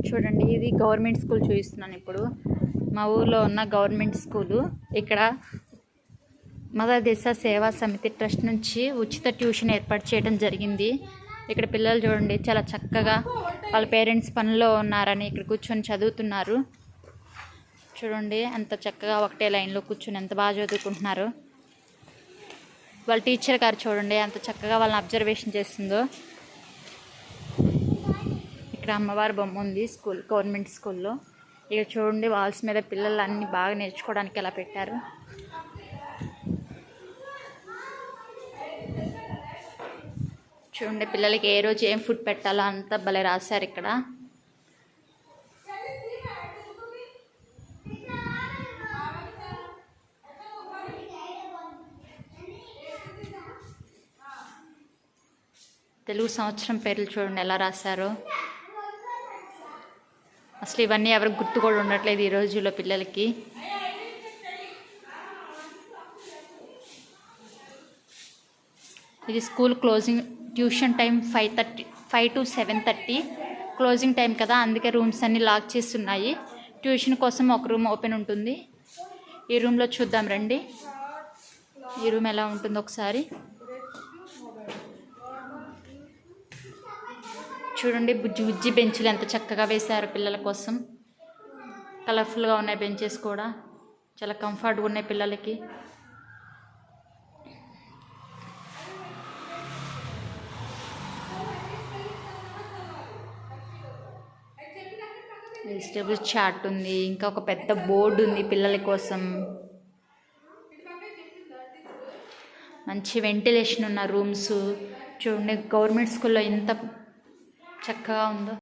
చూడండి, ఇది government school చూపిస్తున్నాను ఇప్పుడు. మా ఊర్లో ఉన్న గవర్నమెంట్ స్కూలు. ఇక్కడ మదర్ దిశ సేవా సమితి ట్రస్ట్ నుంచి ఉచిత ట్యూషన్ ఏర్పాటు చేయడం జరిగింది. ఇక్కడ పిల్లలు చూడండి చాలా చక్కగా వాళ్ళ పేరెంట్స్ పనిలో ఉన్నారని ఇక్కడ కూర్చొని చదువుతున్నారు. చూడండి ఎంత చక్కగా ఒకటే లైన్లో కూర్చొని ఎంత బాగా చదువుకుంటున్నారు. వాళ్ళ టీచర్ గారు చూడండి ఎంత చక్కగా వాళ్ళని అబ్జర్వేషన్ చేస్తుందో. ఇక్కడ అమ్మవారి బొమ్మ ఉంది గవర్నమెంట్ స్కూల్లో. ఇక చూడండి వాల్స్ మీద పిల్లలు అన్నీ బాగా నేర్చుకోవడానికి ఎలా పెట్టారు. చూడండి పిల్లలకి ఏ రోజు ఏం ఫుడ్ పెట్టాలో అంతా భలే రాశారు ఇక్కడ. తెలుగు సంవత్సరం పేర్లు చూడండి ఎలా రాశారో. అసలు ఇవన్నీ ఎవరికి గుర్తు కూడా ఉండట్లేదు ఈ రోజుల్లో పిల్లలకి. ఇది school closing. Tuition time 5 to 7:30 closing time కదా, అందుకే రూమ్స్ అన్నీ లాక్ చేస్తున్నాయి. ట్యూషన్ కోసం ఒక రూమ్ ఓపెన్ ఉంటుంది. ఈ రూమ్లో చూద్దాం రండి. ఈ రూమ్ ఎలా ఉంటుందో ఒకసారి చూడండి. బుజ్జి బెంచ్లు ఎంత చక్కగా వేశారు పిల్లల కోసం. కలర్ఫుల్గా ఉన్నాయి బెంచెస్ కూడా, చాలా కంఫర్ట్గా ఉన్నాయి పిల్లలకి. వెజిటేబుల్ చాట్ ఉంది, ఇంకా ఒక పెద్ద బోర్డు ఉంది పిల్లల కోసం. మంచి వెంటిలేషన్ ఉన్న రూమ్స్ చూడండి. గవర్నమెంట్ స్కూల్లో ఎంత చక్కగా ఉందో.